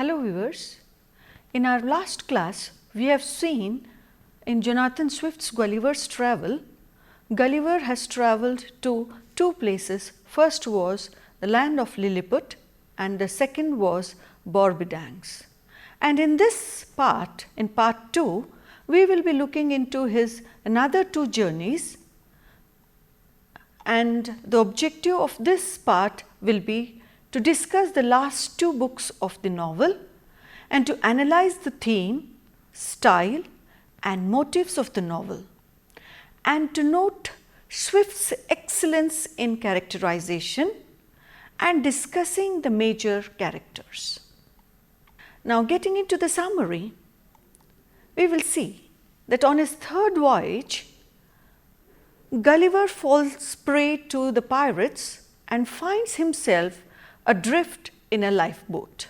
Hello viewers, in our last class we have seen in Jonathan Swift's Gulliver's Travel, Gulliver has travelled to two places. First was the land of Lilliput and the second was Borba. And in this part, in part 2, we will be looking into his another two journeys, and the objective of this part will be to discuss the last two books of the novel and to analyze the theme, style and motives of the novel, and to note Swift's excellence in characterization and discussing the major characters. Now, getting into the summary, we will see that on his third voyage, Gulliver falls prey to the pirates and finds himself adrift in a lifeboat.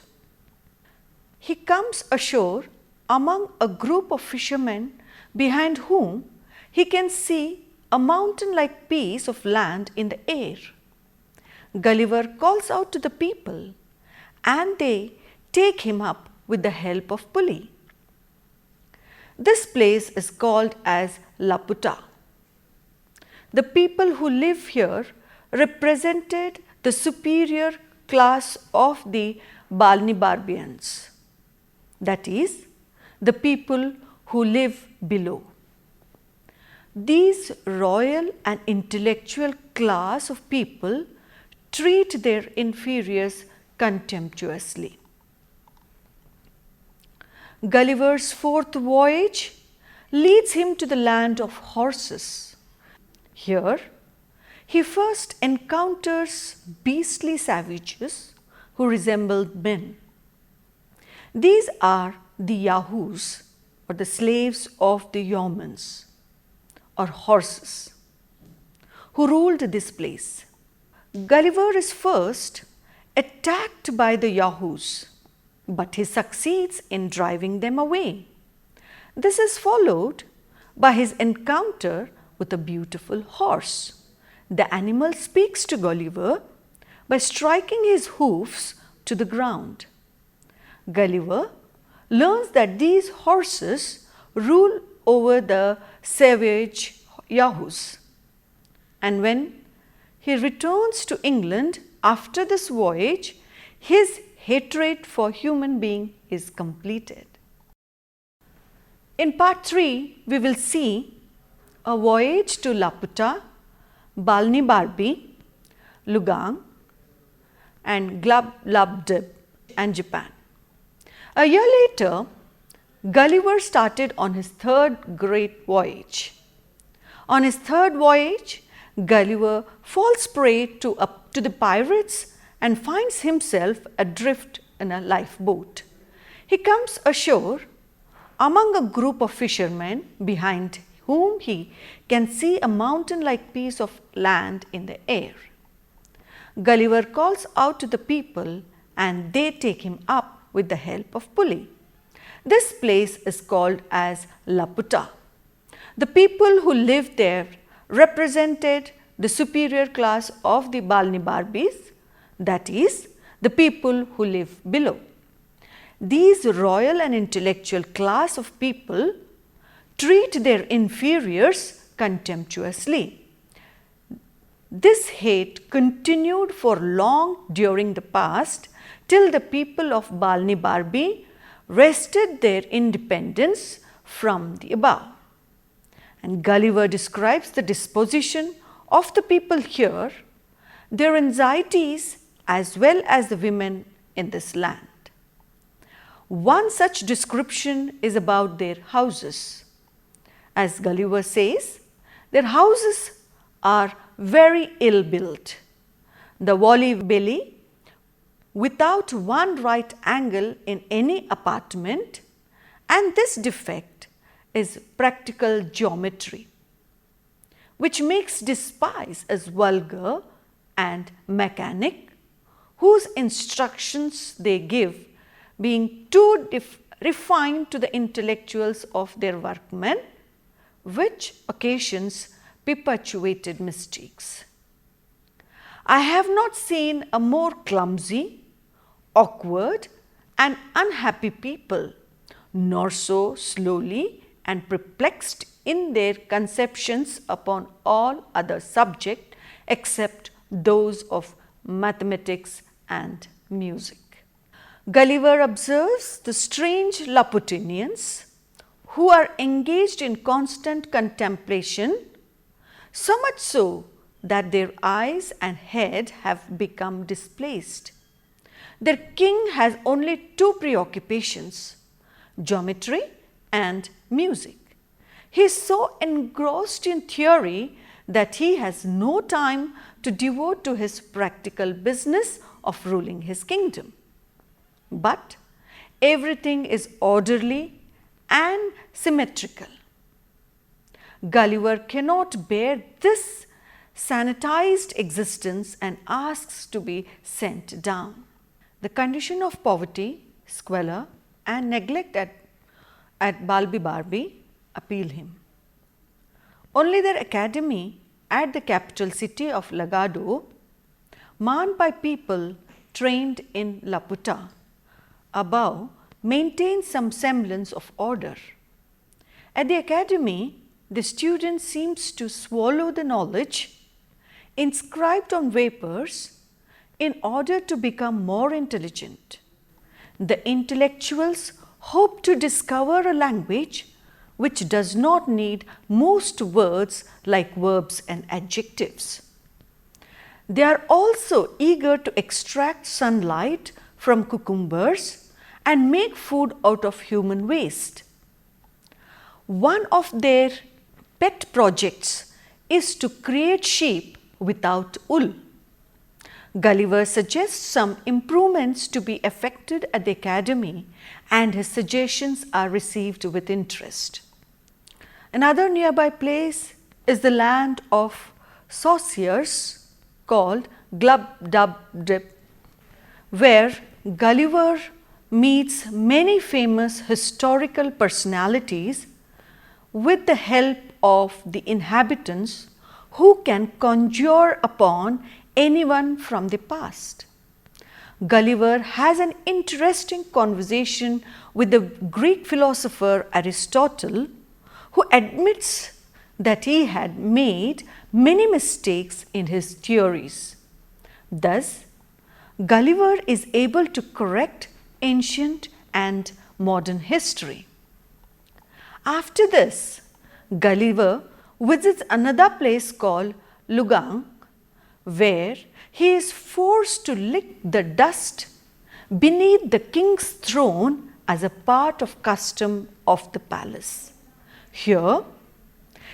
He comes ashore among a group of fishermen behind whom he can see a mountain-like piece of land in the air. Gulliver calls out to the people and they take him up with the help of pulley. This place is called as Laputa. The people who live here represented the superior class of the Balnibarbians, that is, the people who live below. These royal and intellectual class of people treat their inferiors contemptuously. Gulliver's fourth voyage leads him to the land of horses. Here, he first encounters beastly savages who resemble men. These are the Yahoos, or the slaves of the yeomen, or horses, who ruled this place. Gulliver is first attacked by the Yahoos, but he succeeds in driving them away. This is followed by his encounter with a beautiful horse. The animal speaks to Gulliver by striking his hoofs to the ground. Gulliver learns that these horses rule over the savage Yahoos, and when he returns to England after this voyage, his hatred for human beings is completed. In part 3, we will see a voyage to Laputa, Balnibarbi, Lugang and Glubdubdi and Japan. A year later, Gulliver started on his third great voyage. On his third voyage, Gulliver falls prey to the pirates and finds himself adrift in a lifeboat. He comes ashore among a group of fishermen behind whom he can see a mountain-like piece of land in the air. Gulliver calls out to the people and they take him up with the help of pulley. This place is called as Laputa. The people who lived there represented the superior class of the Balnibarbis, that is, the people who live below. These royal and intellectual class of people treat their inferiors contemptuously. This hate continued for long during the past till the people of Balnibarbi wrested their independence from the above. And Gulliver describes the disposition of the people here, their anxieties as well as the women in this land. One such description is about their houses. As Gulliver says, their houses are very ill built. The wally belly, without one right angle in any apartment, and this defect is practical geometry, which makes despise as vulgar and mechanic, whose instructions they give being too refined to the intellectuals of their workmen, which occasions perpetuated mistakes. I have not seen a more clumsy, awkward and unhappy people, nor so slowly and perplexed in their conceptions upon all other subjects except those of mathematics and music. Gulliver observes the strange Laputinians who are engaged in constant contemplation, so much so that their eyes and head have become displaced. Their king has only two preoccupations, geometry and music. He is so engrossed in theory that he has no time to devote to his practical business of ruling his kingdom. But everything is orderly and symmetrical. Gulliver cannot bear this sanitized existence and asks to be sent down. The condition of poverty, squalor and neglect at Balbi appeal him. Only their academy at the capital city of Lagado, manned by people trained in Laputa, above maintains some semblance of order. At the academy, the student seems to swallow the knowledge inscribed on vapors in order to become more intelligent. The intellectuals hope to discover a language which does not need most words like verbs and adjectives. They are also eager to extract sunlight from cucumbers and make food out of human waste. One of their pet projects is to create sheep without wool. Gulliver suggests some improvements to be effected at the academy, and his suggestions are received with interest. Another nearby place is the land of sorcerers called Glubdubdi, where Gulliver meets many famous historical personalities with the help of the inhabitants who can conjure upon anyone from the past. Gulliver has an interesting conversation with the Greek philosopher Aristotle, who admits that he had made many mistakes in his theories. Thus, Gulliver is able to correct ancient and modern history. After this, Gulliver visits another place called Lugang, where he is forced to lick the dust beneath the king's throne as a part of custom of the palace. Here,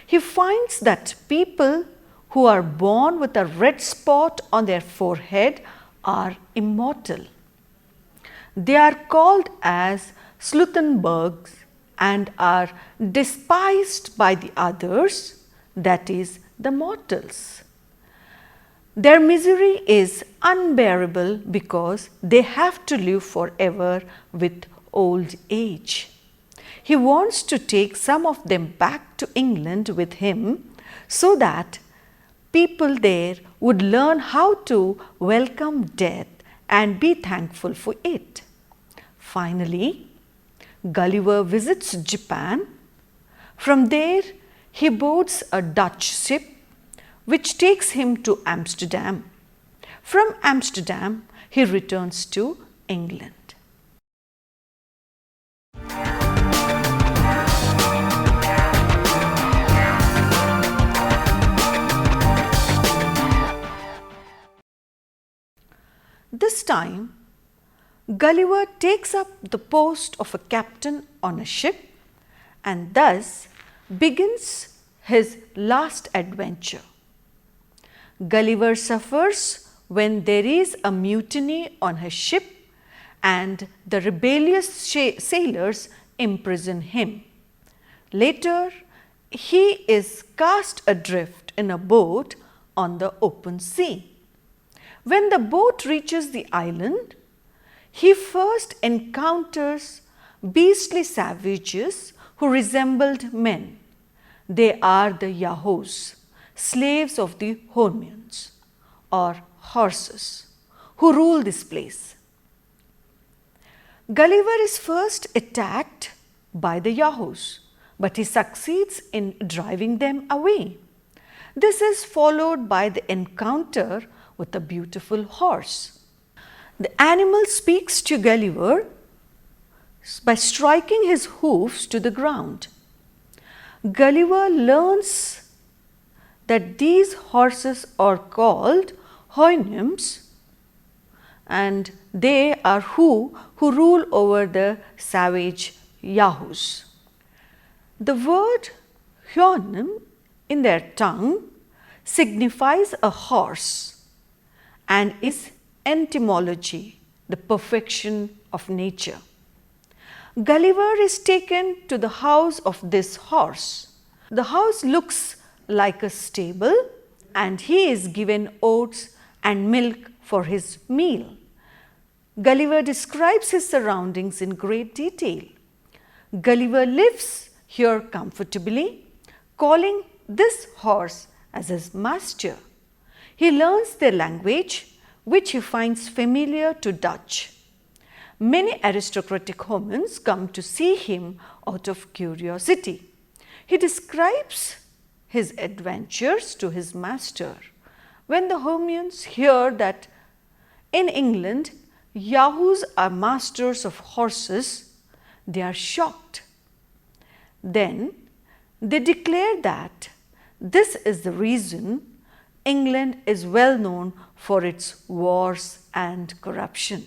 he finds that people who are born with a red spot on their forehead are immortal. They are called as Salutinburg and are despised by the others, that is, the mortals. Their misery is unbearable because they have to live forever with old age. He wants to take some of them back to England with him so that people there would learn how to welcome death and be thankful for it. Finally, Gulliver visits Japan. From there, he boards a Dutch ship which takes him to Amsterdam. From Amsterdam, he returns to England. This time, Gulliver takes up the post of a captain on a ship and thus begins his last adventure. Gulliver suffers when there is a mutiny on his ship and the rebellious sailors imprison him. Later, he is cast adrift in a boat on the open sea. When the boat reaches the island, he first encounters beastly savages who resembled men. They are the Yahoos, slaves of the Hormions or horses, who rule this place. Gulliver is first attacked by the Yahoos, but he succeeds in driving them away. This is followed by the encounter with a beautiful horse. The animal speaks to Gulliver by striking his hoofs to the ground. Gulliver learns that these horses are called Houyhnhnms, and they are who rule over the savage Yahoos. The word Houyhnhnm in their tongue signifies a horse and is etymology, the perfection of nature. Gulliver is taken to the house of this horse. The house looks like a stable and he is given oats and milk for his meal. Gulliver describes his surroundings in great detail. Gulliver lives here comfortably, calling this horse as his master. He learns their language, which he finds familiar to Dutch. Many aristocratic Houyhnhnms come to see him out of curiosity. He describes his adventures to his master. When the Houyhnhnms hear that in England Yahoos are masters of horses, they are shocked. Then they declare that this is the reason England is well known for its wars and corruption.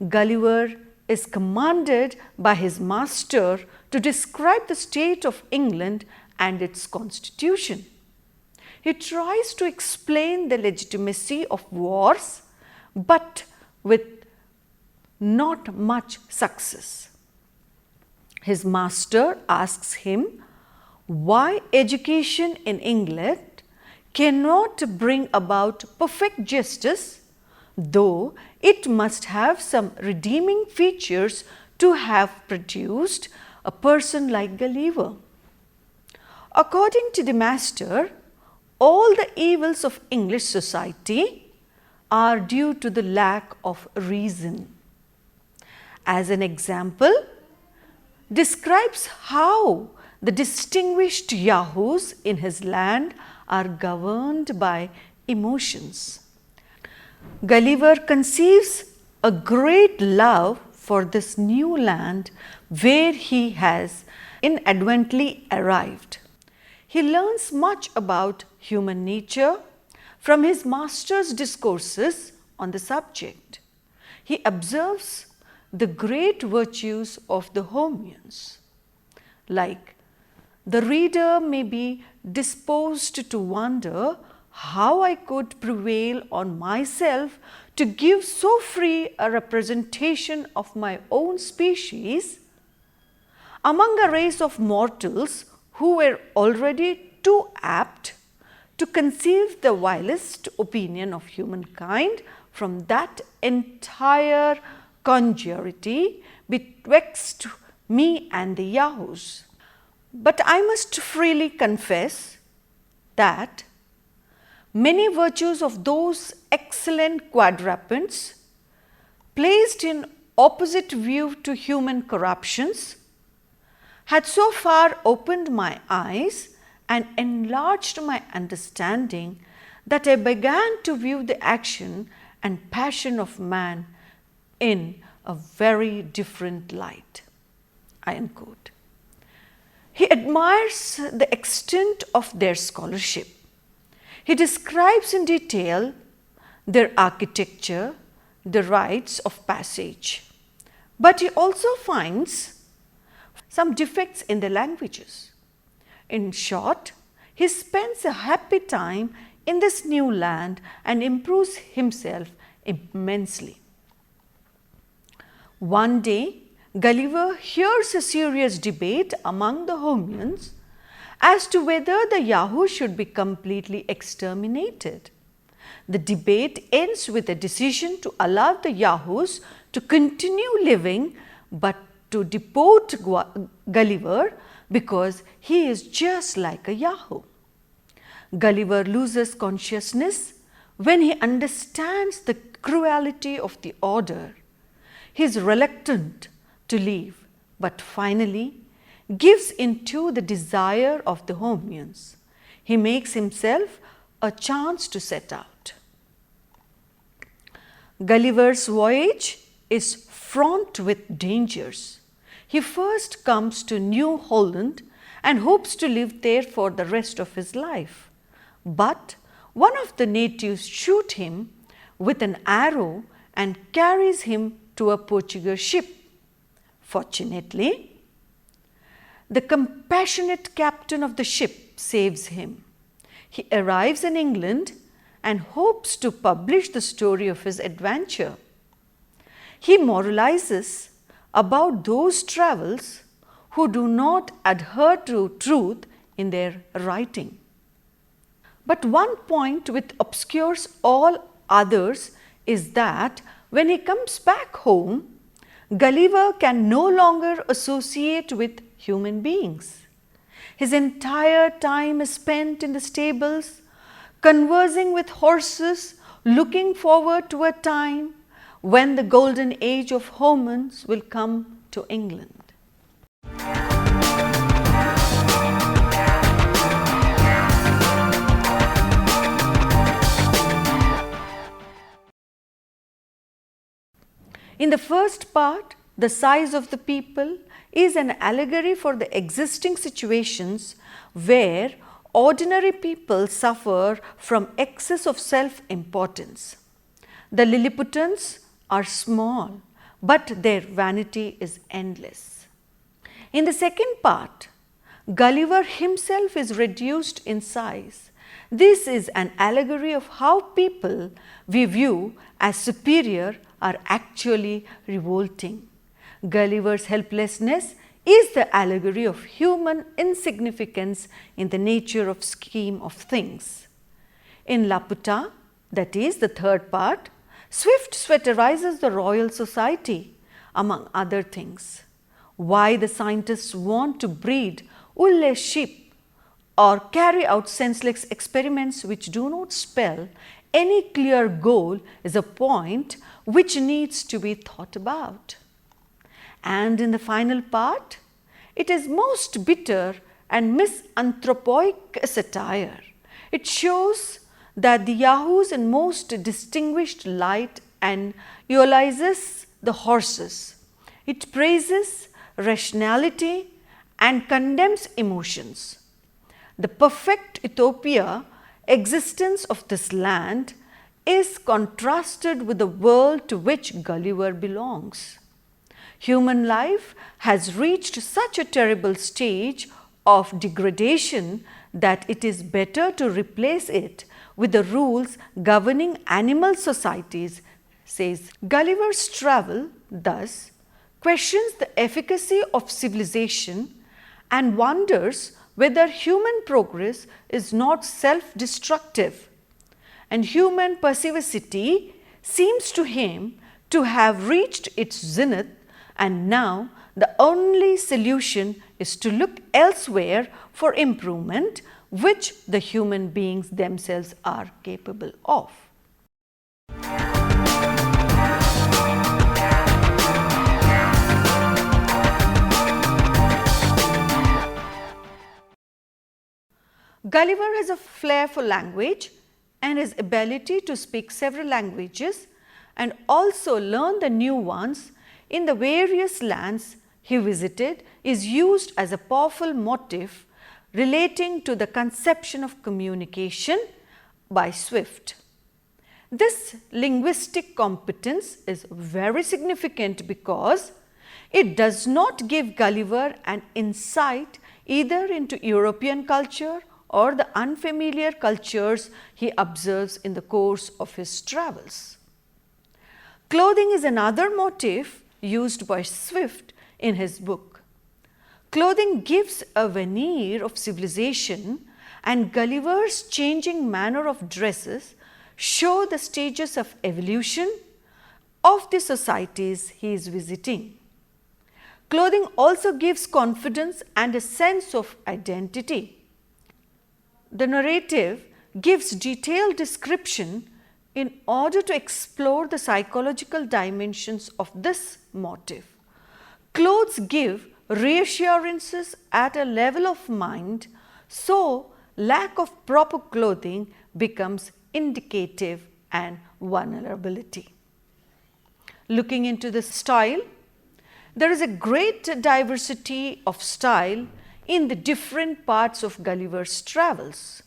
Gulliver is commanded by his master to describe the state of England and its constitution. He tries to explain the legitimacy of wars, but with not much success. His master asks him why education in England cannot bring about perfect justice, though it must have some redeeming features to have produced a person like Gulliver. According to the master, all the evils of English society are due to the lack of reason. As an example, describes how the distinguished Yahoos in his land are governed by emotions. Gulliver conceives a great love for this new land where he has inadvertently arrived. He learns much about human nature from his master's discourses on the subject. He observes the great virtues of the Houyhnhnms, like the reader may be disposed to wonder how I could prevail on myself to give so free a representation of my own species among a race of mortals who were already too apt to conceive the vilest opinion of humankind from that entire congruity betwixt me and the Yahoos. But I must freely confess that many virtues of those excellent quadrupeds, placed in opposite view to human corruptions, had so far opened my eyes and enlarged my understanding that I began to view the action and passion of man in a very different light. I unquote. He admires the extent of their scholarship. He describes in detail their architecture, the rites of passage. But he also finds some defects in the languages. In short, he spends a happy time in this new land and improves himself immensely. One day, Gulliver hears a serious debate among the Houyhnhnms as to whether the Yahoos should be completely exterminated. The debate ends with a decision to allow the Yahoos to continue living but to deport Gulliver because he is just like a Yahoo. Gulliver loses consciousness when he understands the cruelty of the order. he is reluctant to leave, but finally gives into the desire of the Homerans. He makes himself a chance to set out. Gulliver's voyage is fraught with dangers. He first comes to New Holland and hopes to live there for the rest of his life. But one of the natives shoots him with an arrow and carries him to a Portuguese ship. Fortunately, the compassionate captain of the ship saves him. He arrives in England and hopes to publish the story of his adventure. He moralizes about those travels who do not adhere to truth in their writing. But one point which obscures all others is that when he comes back home, Gulliver can no longer associate with human beings. His entire time is spent in the stables, conversing with horses, looking forward to a time when the golden age of Homers will come to England. In the first part, the size of the people is an allegory for the existing situations where ordinary people suffer from excess of self-importance. The Lilliputians are small, but their vanity is endless. In the second part, Gulliver himself is reduced in size. This is an allegory of how people we view as superior are actually revolting. Gulliver's helplessness is the allegory of human insignificance in the nature of scheme of things. In Laputa, that is the third part, Swift satirizes the Royal Society, among other things. Why the scientists want to breed wool-less sheep or carry out senseless experiments which do not spell any clear goal is a point which needs to be thought about. And in the final part, it is most bitter and misanthropic satire. It shows that the Yahoos in most distinguished light and eulogizes the horses. It praises rationality and condemns emotions. The perfect utopia existence of this land is contrasted with the world to which Gulliver belongs. Human life has reached such a terrible stage of degradation that it is better to replace it with the rules governing animal societies, says Gulliver's travel thus questions the efficacy of civilization and wonders whether human progress is not self-destructive, and human perversity seems to him to have reached its zenith, and now the only solution is to look elsewhere for improvement, which the human beings themselves are capable of. Gulliver has a flair for language, and his ability to speak several languages and also learn the new ones in the various lands he visited is used as a powerful motive relating to the conception of communication by Swift. This linguistic competence is very significant because it does not give Gulliver an insight either into European culture or the unfamiliar cultures he observes in the course of his travels. Clothing is another motif used by Swift in his book. Clothing gives a veneer of civilization, and Gulliver's changing manner of dresses show the stages of evolution of the societies he is visiting. Clothing also gives confidence and a sense of identity. The narrative gives detailed description in order to explore the psychological dimensions of this motive. Clothes give reassurances at a level of mind, so lack of proper clothing becomes indicative and vulnerability. Looking into the style, there is a great diversity of style in the different parts of Gulliver's travels.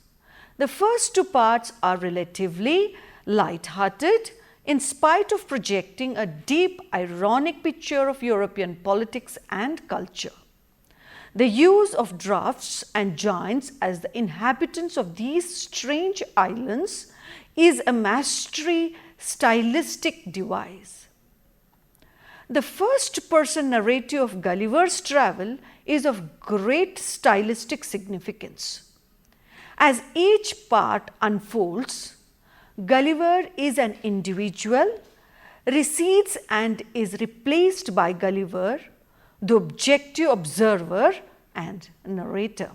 The first two parts are relatively light-hearted in spite of projecting a deep ironic picture of European politics and culture. The use of dwarfs and giants as the inhabitants of these strange islands is a mastery stylistic device. The first person narrative of Gulliver's travel is of great stylistic significance. As each part unfolds, Gulliver is an individual, recedes and is replaced by Gulliver, the objective observer and narrator.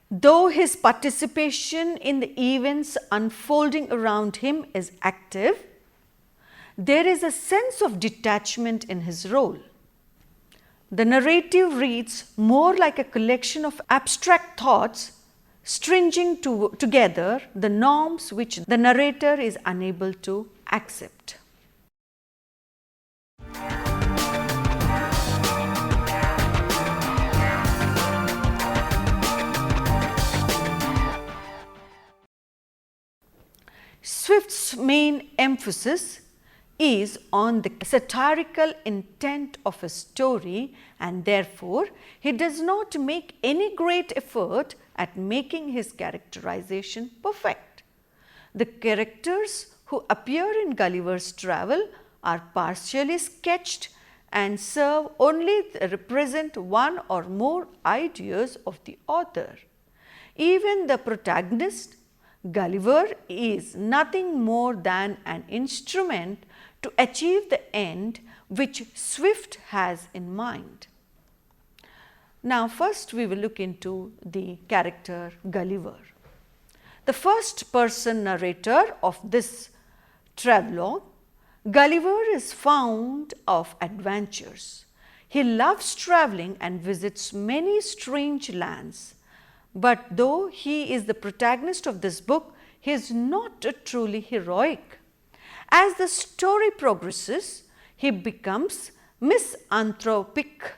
Though his participation in the events unfolding around him is active, there is a sense of detachment in his role. The narrative reads more like a collection of abstract thoughts stringing together the norms which the narrator is unable to accept. Swift's main emphasis is on the satirical intent of his story, and therefore he does not make any great effort at making his characterization perfect. The characters who appear in Gulliver's travel are partially sketched and serve only to represent one or more ideas of the author. Even the protagonist, Gulliver, is nothing more than an instrument to achieve the end which Swift has in mind. Now, first we will look into the character Gulliver. The first person narrator of this travelogue, Gulliver is fond of adventures. He loves traveling and visits many strange lands. But though he is the protagonist of this book, he is not truly heroic. As the story progresses, he becomes misanthropic.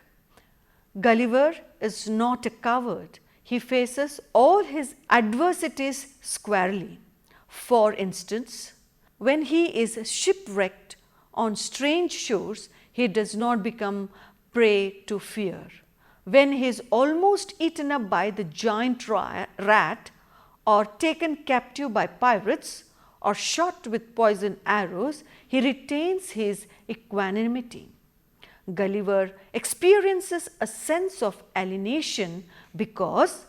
Gulliver is not a coward. He faces all his adversities squarely. For instance, when he is shipwrecked on strange shores, he does not become prey to fear. When he is almost eaten up by the giant rat, or taken captive by pirates, or shot with poisoned arrows, he retains his equanimity. Gulliver experiences a sense of alienation because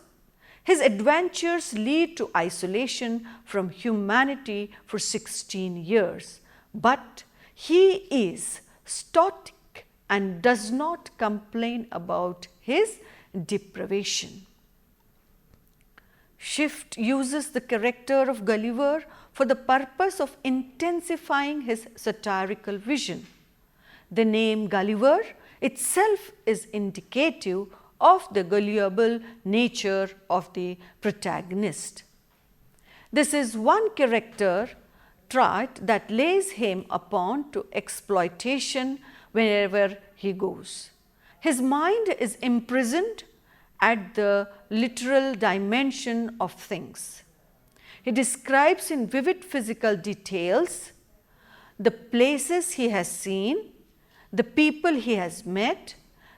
his adventures lead to isolation from humanity for 16 years. But he is stoic and does not complain about his deprivation. Swift uses the character of Gulliver for the purpose of intensifying his satirical vision. The name Gulliver itself is indicative of the gullible nature of the protagonist. This is one character trait that lays him open to exploitation wherever he goes. His mind is imprisoned at the literal dimension of things. He describes in vivid physical details the places he has seen, the people he has met,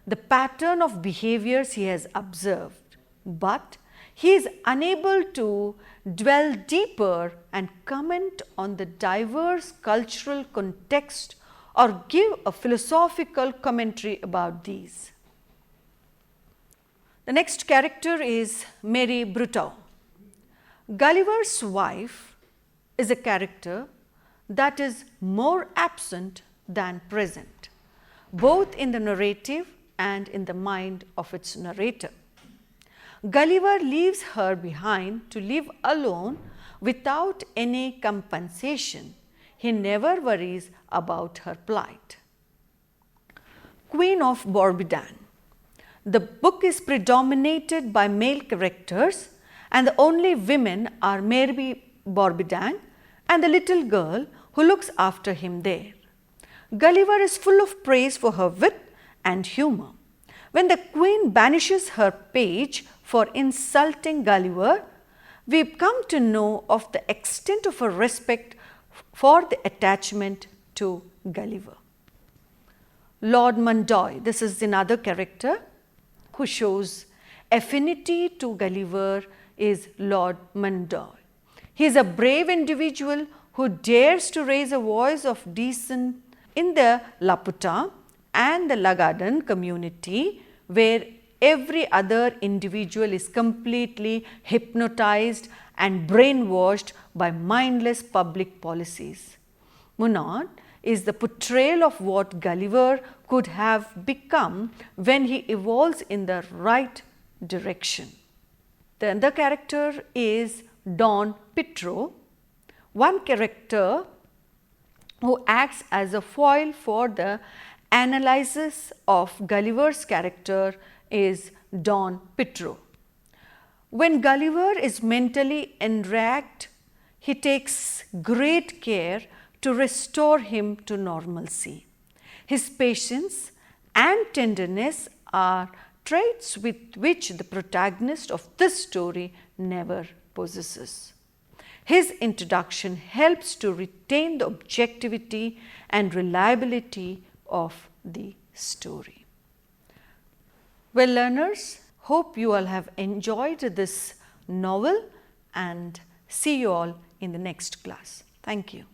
the pattern of behaviors he has observed. But he is unable to dwell deeper and comment on the diverse cultural context or give a philosophical commentary about these. The next character is Mary Bruto. Gulliver's wife is a character that is more absent than present, both in the narrative and in the mind of its narrator. Gulliver leaves her behind to live alone without any compensation. He never worries about her plight. Queen of Borba. The book is predominated by male characters, and the only women are Mary Borba and the little girl who looks after him there. Gulliver is full of praise for her wit and humour. When the queen banishes her page for insulting Gulliver, we come to know of the extent of her respect for the attachment to Gulliver. Lord Mundo, this is another character who shows affinity to Gulliver, is Lord Mundo. He is a brave individual who dares to raise a voice of dissent in the Laputa and the Lagadan community, where every other individual is completely hypnotized and brainwashed by mindless public policies. Mundo is the portrayal of what Gulliver could have become when he evolves in the right direction. The other character is Don Pedro, one character who acts as a foil for the analysis of Gulliver's character is Don Pedro. When Gulliver is mentally enraged, he takes great care to restore him to normalcy. His patience and tenderness are traits with which the protagonist of this story never possesses. His introduction helps to retain the objectivity and reliability of the story. Well, learners, hope you all have enjoyed this novel and see you all in the next class. Thank you.